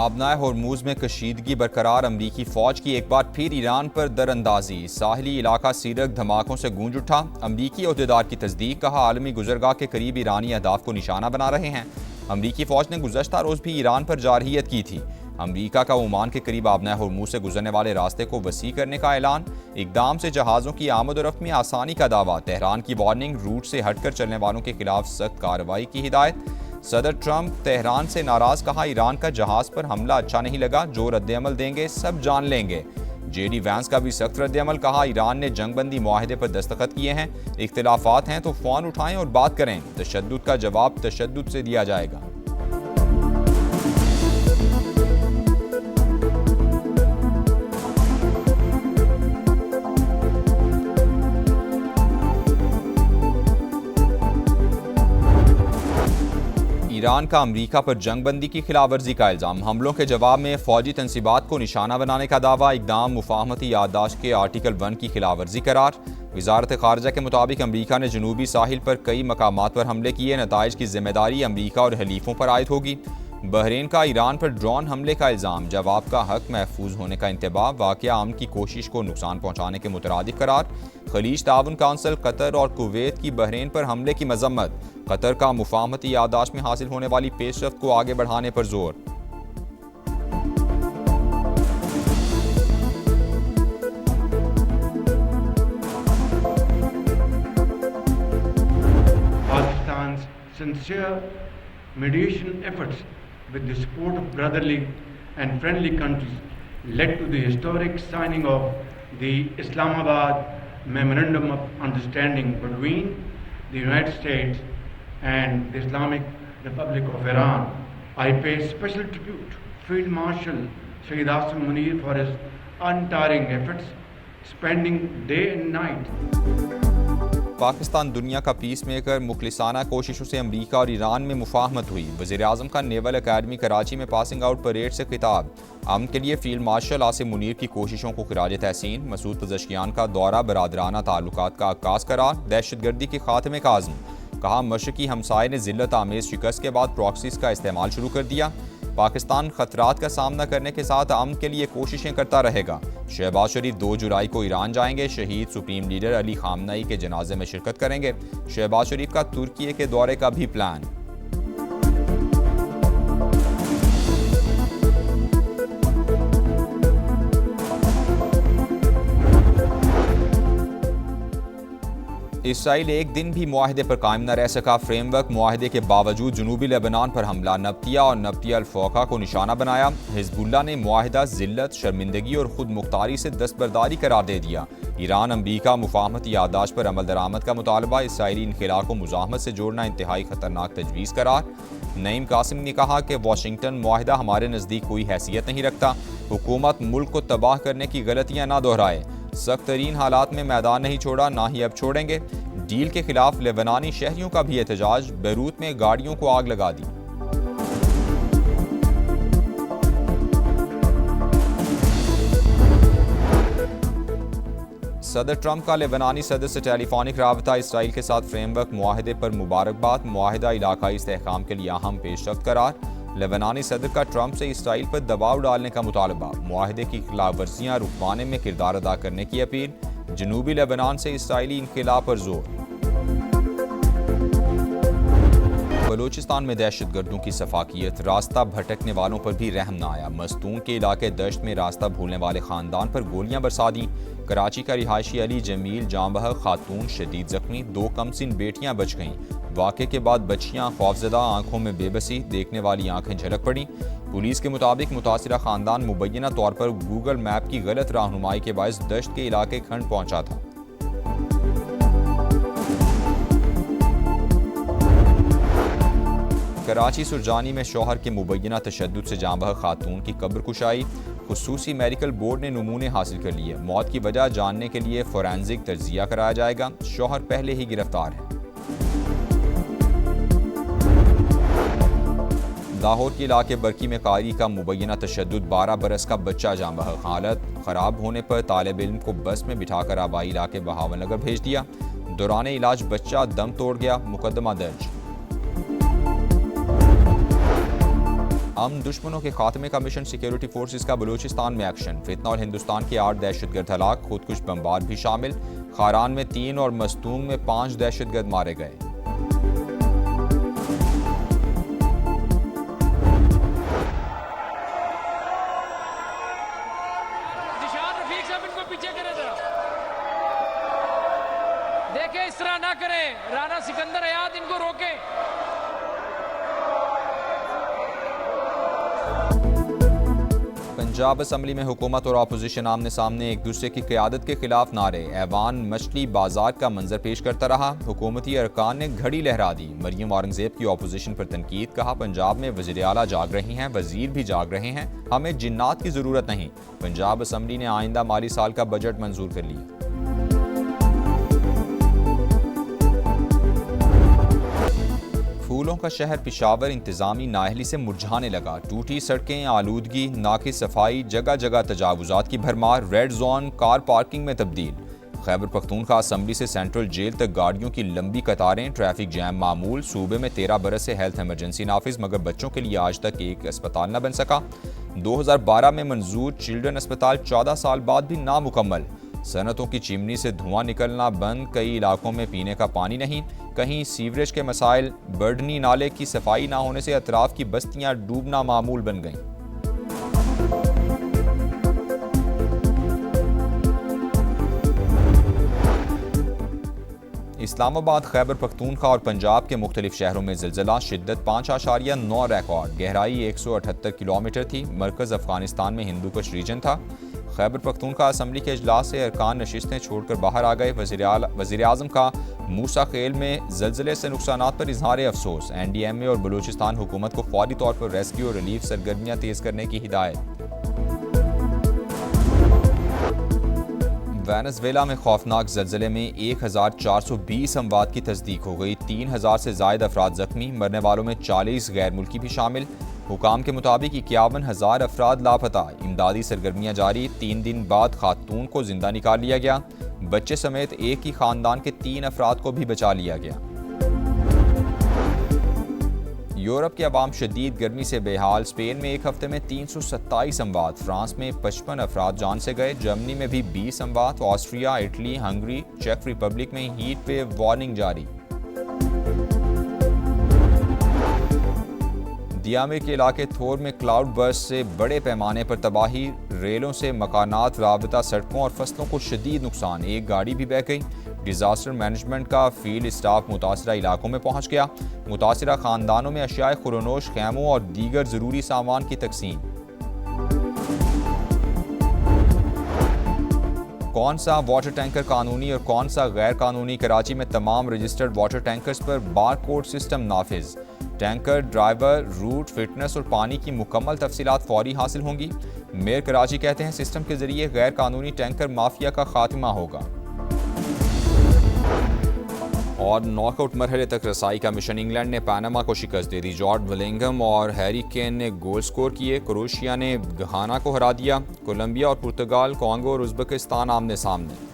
आबनाए होर्मुज में कशीदगी बरकरार, अमरीकी फौज की एक बार फिर ईरान पर दरअंदाजी। साहिली इलाका सीरक धमाकों से गूंज उठा। अमरीकी अहदेदार की तस्दीक, कहा आलमी गुजरगाह के करीब ईरानी अहदाफ को निशाना बना रहे हैं। अमरीकी फौज ने गुज़श्ता रोज़ भी ईरान पर जारहियत की थी। अमरीका का ओमान के करीब आबनाए होर्मुज से गुजरने वाले रास्ते को वसी करने का ऐलान। इकदाम से जहाज़ों की आमद और रफ्त में आसानी का दावा। तेहरान की वार्निंग, रूट से हटकर चलने वालों के खिलाफ सख्त कार्रवाई की हिदायत। सदर ट्रंप तेहरान से नाराज, कहा ईरान का जहाज पर हमला अच्छा नहीं लगा, जो रद्दअमल देंगे सब जान लेंगे। जेडी वैंस का भी सख्त रद्दअमल, कहा ईरान ने जंगबंदी मुआहदे पर दस्तखत किए हैं, इख्तिलाफात हैं तो फ़ोन उठाएं और बात करें, तशद्दुद का जवाब तशद्दुद से दिया जाएगा। ईरान का अमरीका पर जंगबंदी की खिलाफवर्जी का इल्ज़ाम। हमलों के जवाब में फौजी तनसीबात को निशाना बनाने का दावा। इकदाम मुफाहमती याददाश्त के आर्टिकल 1 की खिलाफवर्जी करार। वजारत खारजा के मुताबिक अमरीका ने जनूबी साहिल पर कई मकामात पर हमले किए। नताइज की जिम्मेदारी अमरीका और हलीफों पर आयद होगी। बहरीन का ईरान पर ड्रोन हमले का इल्ज़ाम। जवाब का हक महफूज होने का इंतबाह। वाक़या अमन की कोशिश को नुकसान पहुँचाने के मुतरादिफ करार। खलीज ताउन काउंसिल कतर और कुवैत की बहरीन पर हमले की मजम्मत। कतर का मुफाहमती याददाश्त में हासिल होने वाली पेशरफ्त को आगे बढ़ाने पर जोर। Pakistan's sincere mediation efforts with the support of brotherly and friendly countries led to the historic signing of the Islamabad Memorandum of Understanding between the United States and the Islamic Republic of Iran. I pay special tribute to Field Marshal Sayyid Asim Munir for his untiring efforts, spending day and night. Pakistan दुनिया का peace maker. मुखलिसाना कोशिशों से अमरीका और Iran में मुफाहमत हुई। वज़ीर आज़म का naval academy Karachi में पासिंग आउट परेड से खिताब। अमन के लिए फील्ड मार्शल आसिम मुनीर की कोशिशों को खिराज तहसीन। मसूद पज़ेश्कियान का दौरा बरादराना ताल्लुकात का आगाज़ करार। दहशतगर्दी के खात्मे का आज़म, कहा मशरकी हमसाये ने जिल्लत आमेज शिकस्त के बाद प्रॉक्सीज का इस्तेमाल शुरू कर दिया। पाकिस्तान खतरात का सामना करने के साथ अमन के लिए कोशिशें करता रहेगा। शहबाज शरीफ 2 जुलाई को ईरान जाएंगे। शहीद सुप्रीम लीडर अली खामनई के जनाजे में शिरकत करेंगे। शहबाज शरीफ का तुर्की के दौरे का भी प्लान। इसराइल एक दिन भी मुआहदे पर कायम न रह सका। फ्रेमवर्क मुआहदे के बावजूद जनूबी लेबनान पर हमला। नब्तिया और नब्तिया अल-फौका को निशाना बनाया। हिजबुल्लाह ने मुआहदा जिल्लत, शर्मिंदगी और खुद मुख्तारी से दस्तबरदारी करार दे दिया। ईरान अमरीका मुफाहमती याददाश्त पर अमल दरामद का मुतालबा। इसराइली इनखिला को मुजाहमत से जोड़ना इंतहाई खतरनाक तजवीज़ करार। नईम कासिम ने कहा कि वाशिंगटन मुआहदा हमारे नज़दीक कोई हैसियत नहीं रखता। हुकूमत मुल्क को तबाह करने की गलतियाँ ना दोहराए। सख्त तरीन हालात में मैदान नहीं छोड़ा, ना ही अब छोड़ेंगे। डील के खिलाफ लेबनानी शहरियों का भी एहतजाज। बैरूत में गाड़ियों को आग लगा दी। सदर ट्रंप का लेबनानी सदर से टेलीफोनिक राबता। इसराइल के साथ फ्रेमवर्क मुआहदे पर मुबारकबाद। मुआहदा इलाकाई इस्तेहकाम के लिए अहम पेशरफ्त करार। लेबनानी सदर का ट्रंप से इसराइल पर दबाव डालने का मुतालबा। मुआहदे की खिलाफ वर्जियाँ रुकवाने में किरदार अदा करने की अपील। जनूबी लेबनान से इसराइली इनखिला पर जोर। बलूचिस्तान में दहशतगर्दों की सफाकियत। रास्ता भटकने वालों पर भी रहम न आया। मस्तून के इलाके दश्त में रास्ता भूलने वाले खानदान पर गोलियां बरसा दी। कराची का रिहायशी अली जमील जांबह खातून शदीद जख्मी। 2 कमसिन बेटियां बच गईं। वाक़े के बाद बच्चियां खौफजदा, आंखों में बेबसी, देखने वाली आंखें झलक पड़ी। पुलिस के मुताबिक मुतासिरा खानदान मुबैना तौर पर गूगल मैप की गलत रहनुमाई के बायस दश्त के इलाके खंड पहुंचा था। कराची सुरजानी में शौहर के मुबैना तशद्दुद से जांबह खातून की कब्र कुशाई। खुसूसी मेडिकल बोर्ड ने नमूने हासिल कर लिए। मौत की वजह जानने के लिए फोरेंसिक तज्जिया कराया जाएगा। शौहर पहले ही गिरफ्तार है। लाहौर के इलाके बरकी में कारी का मुबैना तशद्दुद। 12 बरस का बच्चा जांबह। हालत खराब होने पर तालिब इल्म को बस में बिठाकर आबाई इलाके बहावलनगर भेज दिया। दौरान इलाज बच्चा दम तोड़ गया। मुकदमा दर्ज। दुश्मनों के खात्मे का मिशन, सिक्योरिटी फोर्सेस का बलूचिस्तान में एक्शन। फितना और हिंदुस्तान के 8 दहशतगर्द हलाक, खुदकुश बमबार भी शामिल। खारान में 3 और मस्तूंग में 5 दहशतगर्द मारे गए। देखे इस तरह ना करें, राणा सिकंदर हयात इनको रोके। पंजाब असम्बली में हुकूमत और अपोजिशन आमने सामने एक दूसरे की क़यादत के खिलाफ नारे। ऐवान मछली बाजार का मंजर पेश करता रहा। हुकूमती अरकान ने घड़ी लहरा दी। मरियम औरंगजेब की अपोजिशन पर तनकीद, कहा पंजाब में वज़ीर आला जाग रही हैं, वज़ीर भी जाग रहे हैं, हमें जिन्नात की ज़रूरत नहीं। पंजाब असम्बली ने आइंदा माली साल का बजट मंजूर कर लिया। फूलों का शहर पिशावर इंतजामी नाअहली से मुरझाने लगा। टूटी सड़कें, आलूदगी, नाकी सफाई, जगह जगह तजावुजात की भरमार। रेड जोन कार पार्किंग में तब्दील। खैबर पख्तूनख्वा असम्बली से सेंट्रल जेल तक गाड़ियों की लंबी कतारें, ट्रैफिक जैम मामूल। सूबे में 13 बरस से हेल्थ इमरजेंसी नाफिज, मगर बच्चों के लिए आज तक एक अस्पताल न बन सका। 2012 में मंजूर चिल्ड्रन अस्पताल 14 साल बाद भी नामुकम्मल। सनतों की चिमनी से धुआं निकलना बंद। कई इलाकों में पीने का पानी नहीं। कहीं सीवरेज के मसाइल। बर्डनी नाले की सफाई ना होने से अतराफ की बस्तियां डूबना मामूल बन गईं। इस्लामाबाद, खैबर पख्तूनख्वा और पंजाब के मुख्तलिफ शहरों में ज़िलज़ला। शिद्दत 5.9 रिकॉर्ड। गहराई 178 किलोमीटर थी। मरकज़ अफगानिस्तान में हिंदूकुश रीजन था। खैबर पख्तूनख्वा असम्बली के इजलास से अरकान नशिस्तें छोड़कर बाहर आ गए। वज़ीर आज़म का मूसा खेल में ज़लज़ले से नुकसानात पर इजहार अफसोस। NDMA और बलूचिस्तान हुकूमत को फौरी तौर पर रेस्क्यू और रिलीफ सरगर्मियाँ तेज़ करने की हिदायत। वेनेज़ुएला में खौफनाक ज़लज़ले में 1420 अमवात की तस्दीक हो गई। 3000 से ज़ायद अफराद जख्मी। मरने वालों में 40 गैर मुल्की भी शामिल। हुकाम के मुताबिक 51,000 अफराद लापता। इमदादी सरगर्मियाँ जारी। 3 दिन बाद खातून को जिंदा निकाल लिया गया। बच्चे समेत एक ही खानदान के 3 अफराद को भी बचा लिया गया। यूरोप के अवाम शदीद गर्मी से बेहाल। स्पेन में एक हफ्ते में 327 अमवात। फ्रांस में 55 अफराद जान से गए। जर्मनी में भी 20 अमवात। ऑस्ट्रिया, इटली, हंगरी, चेक रिपब्लिक में हीट वेव वार्निंग जारी। दियामिर के इलाके थोर में क्लाउड बर्स्ट से बड़े पैमाने पर तबाही। रेलों से मकानात, राबता सड़कों और फसलों को शदीद नुकसान। एक गाड़ी भी बह गई। डिजास्टर मैनेजमेंट का फील्ड स्टाफ मुतासरा इलाकों में पहुंच गया। मुतासरा खानदानों में अशियाए खुरनोश, खैमों और दीगर ज़रूरी सामान की तकसीम। कौन सा वाटर टैंकर कानूनी और कौन सा गैर कानूनी? कराची में तमाम रजिस्टर्ड वाटर टैंकर्स पर बारकोड सिस्टम नाफिज। टैंकर, ड्राइवर, रूट, फिटनेस और पानी की मुकम्मल तफसीलात फौरी हासिल होंगी। मेयर कराची कहते हैं सिस्टम के जरिए गैर कानूनी टैंकर माफिया का खात्मा होगा। और नॉकआउट मरहले तक रसाई का मिशन। इंग्लैंड ने पनामा को शिकस्त दे दी। जॉर्ज बेलिंघम और हैरी केन ने गोल स्कोर किए। क्रोएशिया ने घाना को हरा दिया। कोलंबिया और पुर्तगाल, कॉन्गो और उज़्बेकिस्तान आमने सामने।